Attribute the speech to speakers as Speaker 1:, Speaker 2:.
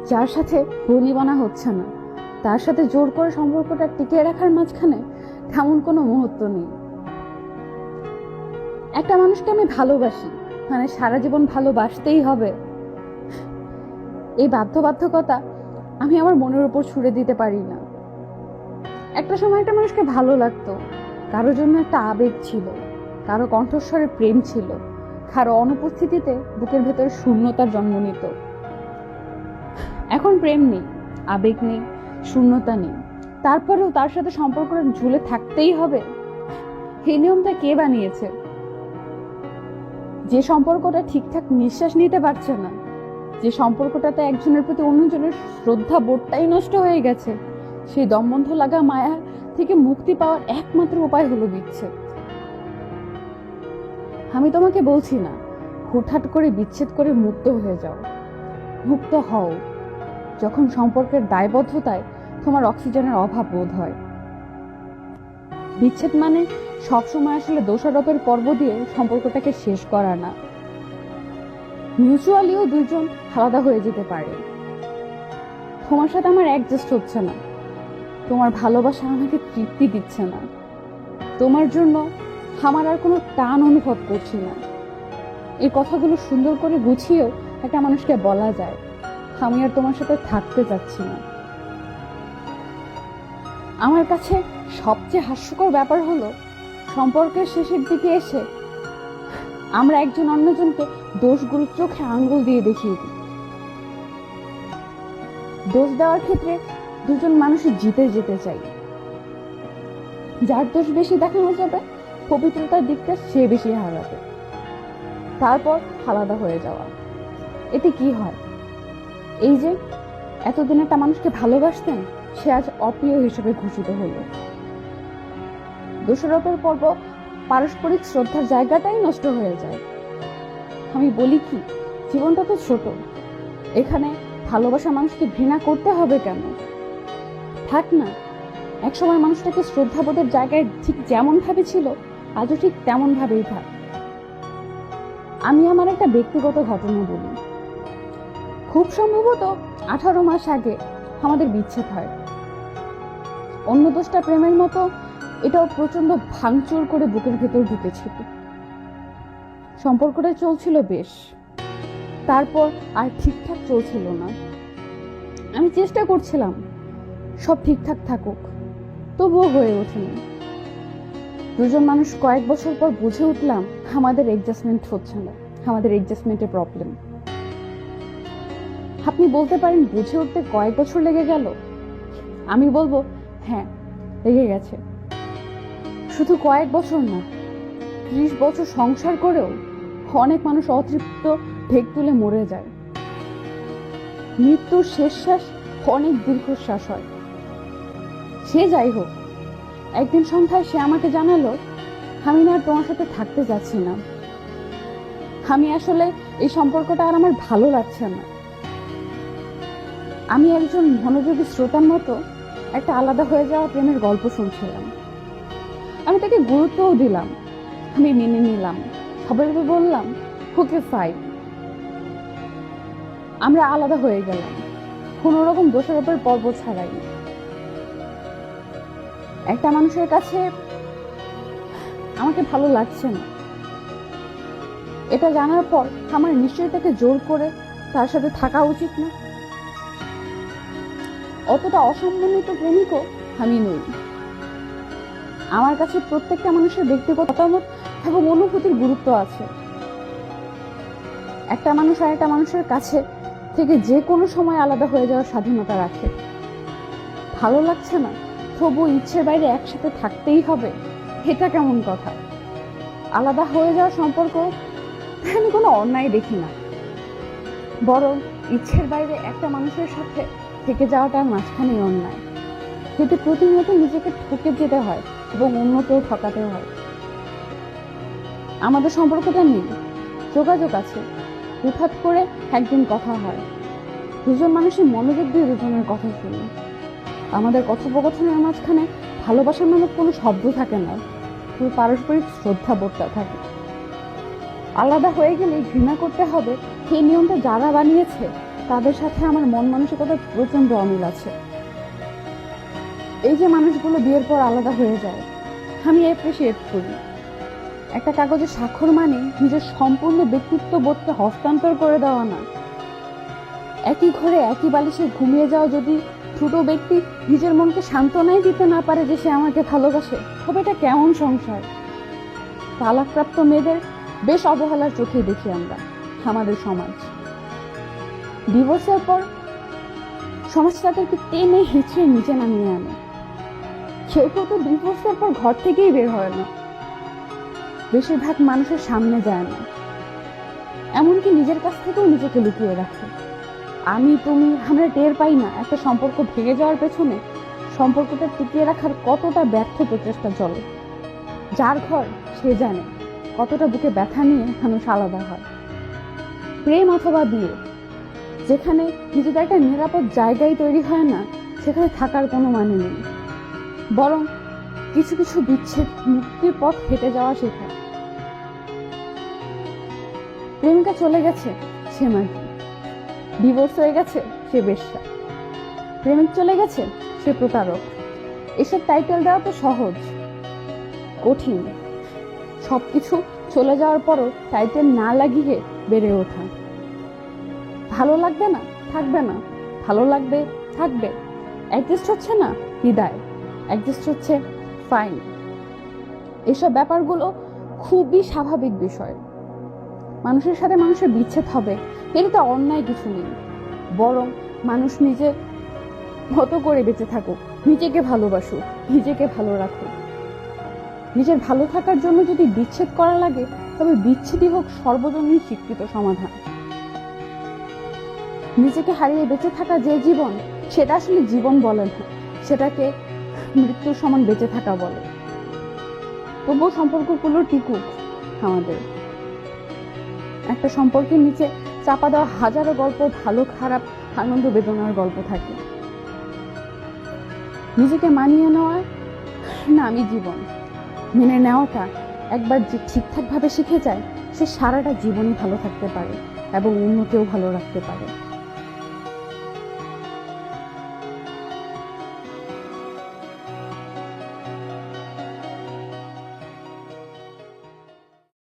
Speaker 1: যার সাথে বনিবনা হচ্ছে না, তার সাথে জোর করে সম্পর্কটা টিকিয়ে রাখার মাঝখানে তেমন কোনো মুহূর্ত নেই। একটা মানুষকে আমি ভালোবাসি, মানে সারা জীবন ভালোবাসতেই হবে, এই বাধ্যবাধকতা আমি আমার মনের উপর ছুড়ে দিতে পারি না। একটা সময় একটা মানুষকে ভালো লাগতো, কারোর জন্য একটা আবেগ ছিল, কারো কণ্ঠস্বরে প্রেম ছিল, কারো অনুপস্থিতিতে বুকের ভেতরে শূন্যতার জন্ম নিত। এখন প্রেম নেই, আবেগ নেই, শূন্যতা নেই, তারপরেও তার সাথে সম্পর্কটা ঝুলে থাকতেই হবে। এই নিয়মটা কে বানিয়েছে? যে সম্পর্কটা ঠিকঠাক নিঃশ্বাস নিতে পারছে না, যে সম্পর্কটাতে একজনের প্রতি অন্যজনের শ্রদ্ধা বোধটাই নষ্ট হয়ে গেছে, সেই দমবন্ধ লাগা মায়া থেকে মুক্তি পাওয়ার একমাত্র উপায় হলো বিচ্ছেদ। আমি তোমাকে বলছি না হুটহাট করে বিচ্ছেদ করে মুক্ত হয়ে যাও, মুক্ত হও যখন সম্পর্কের দায়বদ্ধতায় তোমার অক্সিজেনের অভাব বোধ হয়। বিচ্ছেদ মানে সবসময় আসলে দোষারোপের পর্ব দিয়ে সম্পর্কটাকে শেষ করা না। মিউচুয়ালিও দুইজন আলাদা হয়ে যেতে পারে। তোমার সাথে আমার অ্যাডজাস্ট হচ্ছে না, তোমার ভালোবাসা আমাকে তৃপ্তি দিচ্ছে না, তোমার জন্য আমার আর কোনো টান অনুভব করছি না। এই কথাগুলো সুন্দর করে গুছিয়েও একটা মানুষকে বলা যায়, আমি আর তোমার সাথে থাকতে চাচ্ছি না। আমার কাছে সবচেয়ে হাস্যকর ব্যাপার হলো সম্পর্কের শেষের দিকে এসে আমরা একজন অন্যজনকে দোষগুলো চোখে আঙ্গুল দিয়ে দেখিয়ে দিই। দোষ দেওয়ার ক্ষেত্রে দুজন মানুষই জিতে যেতে চাই। যার দোষ বেশি দেখানো যাবে, পবিত্রতার দিকটা সে বেশি হারাবে, তারপর আলাদা হয়ে যাওয়া। এতে কি হয়? এই যে এতদিন একটা মানুষকে ভালোবাসতেন, সে আজ অপ্রিয় হিসেবে ঘোষিত হলো। দোষারোপের পর্ব পারস্পরিক শ্রদ্ধার জায়গাটাই নষ্ট হয়ে যায়। আমি বলি কি, জীবনটা তো ছোট, এখানে ভালোবাসা মানুষকে ঘৃণা করতে হবে কেন? থাক না, একসময় মানুষটাকে শ্রদ্ধাবোধের জায়গায় ঠিক যেমন ভাবে ছিল আজও ঠিক তেমন ভাবেই থাক। আমি আমার একটা ব্যক্তিগত ঘটনা বলি। খুব সম্ভবত 18 মাস আগে আমাদের বিচ্ছেদ হয়। অন্য দোষটা প্রেমের মতো এটাও প্রচন্ড ভাঙচুর করে বুকের ভেতর ঢুকেছিল। সম্পর্কটা চলছিল বেশ, তারপর আর ঠিকঠাক চলছিল না। আমি চেষ্টা করছিলাম সব ঠিকঠাক থাকুক, তবুও হয়ে ওঠেনি। দুজন মানুষ কয়েক বছর পর বুঝে উঠলাম আমাদের অ্যাডজাস্টমেন্ট হচ্ছে না, আমাদের অ্যাডজাস্টমেন্টের প্রবলেম। আপনি বলতে পারেন বুঝে উঠতে কয়েক বছর লেগে গেল? আমি বলবো হ্যাঁ, লেগে গেছে। শুধু কয়েক বছর না, 30 বছর সংসার করেও অনেক মানুষ অতৃপ্ত ঢেক তুলে মরে যায়। মৃত্যুর শেষ শ্বাস অনেক দীর্ঘশ্বাস হয়। সে যাই হোক, একদিন সন্ধ্যায় সে আমাকে জানালো, আমি না আর তোমার সাথে থাকতে যাচ্ছি না, আমি আসলে এই সম্পর্কটা আর আমার ভালো লাগছে না। আমি একজন মনোযোগী শ্রোতার মতো একটা আলাদা হয়ে যাওয়া প্রেমের গল্প শুনছিলাম। আমি তাকে গুরুত্বও দিলাম, আমি মেনে নিলাম, সবাইকে বললাম ওকে ফাইন। আমরা আলাদা হয়ে গেলাম, কোনো রকম দোষারোপের পর্ব ছাড়াই। একটা মানুষের কাছে আমাকে ভালো লাগছে না, এটা জানার পর আমার নিশ্চয়ই তাকে জোর করে তার সাথে থাকা উচিত না। অতটা অসম্মানিত প্রেমিকও আমি নই। আমার কাছে প্রত্যেকটা মানুষের ব্যক্তিগত মতামত এবং অনুভূতির গুরুত্ব আছে। একটা মানুষ আর একটা মানুষের কাছে থেকে যে কোনো সময় আলাদা হয়ে যাওয়ার স্বাধীনতা রাখে। ভালো লাগছে না, তবু ইচ্ছের বাইরে একসাথে থাকতেই হবে, এটা কেমন কথা? আলাদা হয়ে যাওয়ার সম্পর্ক আমি কোনো অন্যায় দেখি না, বরং ইচ্ছের বাইরে একটা মানুষের সাথে থেকে যাওয়াটা মাঝখানেই অন্যায়। এতে প্রতিনিয়ত নিজেকে ঠকে যেতে হয় এবং অন্যকেও ঠকাতে হয়। আমাদের সম্পর্কটা নেই, যোগাযোগ আছে, হুটহাট করে একদিন কথা হয়, দুজন মানুষই মনোযোগ দিয়ে দুজনের কথা শুনি। আমাদের কথোপকথনের মাঝখানে ভালোবাসার নামক কোনো শব্দ থাকে না, শুধু পারস্পরিক শ্রদ্ধা বোধটা থাকে। আলাদা হয়ে গেলে ঘৃণা করতে হবে, এই নিয়মটা যারা বানিয়েছে তাদের সাথে আমার মন মানসিকতার প্রচন্ড অমিল আছে। এই যে মানুষগুলো বিয়ের পর আলাদা হয়ে যায়, আমি অ্যাপ্রিসিয়েট করি। একটা কাগজে স্বাক্ষর মানে নিজের সম্পূর্ণ ব্যক্তিত্ব বোধকে হস্তান্তর করে দেওয়া না। একই ঘরে একই বালিশে ঘুমিয়ে যাওয়া যদি ছোট ব্যক্তি নিজের মনকে সান্ত্বনাই দিতে না পারে যে সে আমাকে ভালোবাসে, তবে এটা কেমন সংসার? তালাকপ্রাপ্ত মেয়েদের বেশ অবহেলার চোখে দেখি আমরা আমাদের সমাজ। ডিভোর্সের পর সমাজ তাদেরকে টেনে হিঁচড়ে নিচে নামিয়ে আনে। কেউ কেউ তো ডিভোর্সের পর ঘর থেকেই বের হয় না, বেশিরভাগ মানুষের সামনে যায় না, এমনকি নিজের কাছ থেকেও নিজেকে লুকিয়ে রাখে। আমরা টের পাই না একটা সম্পর্ক ভেঙে যাওয়ার পেছনে সম্পর্কটা টিকিয়ে রাখার কতটা ব্যর্থ প্রচেষ্টা চলে। যার ঘর সে জানে কতটা বুকে ব্যথা নিয়ে মানুষ আলাদা হয়। প্রেম অথবা বিয়ে, যেখানে নিজেদের একটা নিরাপদ জায়গায় তৈরি হয় না, সেখানে থাকার কোনো মানে নেই। বরং কিছু কিছু বিচ্ছেদ মুক্তির পথ হেঁটে যাওয়া শেখায়। প্রেমিকা চলে গেছে, সে মার্কি। ডিভোর্স হয়ে গেছে, সে বেশ্যা। প্রেমিক চলে গেছে, সে প্রতারক। এসব টাইটেল দেওয়া তো সহজ, কঠিন সবকিছু চলে যাওয়ার পরও টাইটেল না লাগিয়ে বেড়ে ওঠা। ভালো লাগবে না, থাকবে না। ভালো লাগবে, থাকবে। অ্যাডজাস্ট হচ্ছে না, বিদায়। অ্যাডজাস্ট হচ্ছে, ফাইন। এসব ব্যাপারগুলো খুবই স্বাভাবিক বিষয়। মানুষের সাথে মানুষের বিচ্ছেদ হবে, এতে অন্যায় কিছু নেই। বরং মানুষ নিজে মতো করে বেঁচে থাকুক, নিজেকে ভালোবাসুক, নিজেকে ভালো রাখুক। নিজের ভালো থাকার জন্য যদি বিচ্ছেদ করা লাগে, তবে বিচ্ছেদই হোক সর্বজনীন স্বীকৃত সমাধান। নিজেকে হারিয়ে বেঁচে থাকা যে জীবন, সেটা আসলে জীবন বলে না, সেটাকে মৃত্যুর সমান বেঁচে থাকা বলে। তবুও সম্পর্কগুলো টিকুক আমাদের। একটা সম্পর্কের নিচে চাপা দেওয়া হাজারো গল্প, ভালো খারাপ, আনন্দ বেদনার গল্প থাকে। নিজেকে মানিয়ে নেওয়া না আমি জীবন মেনে নেওয়াটা একবার যে ঠিকঠাক ভাবে শিখে যায়, সে সারাটা জীবনই ভালো থাকতে পারে এবং অন্যকেও ভালো রাখতে পারে।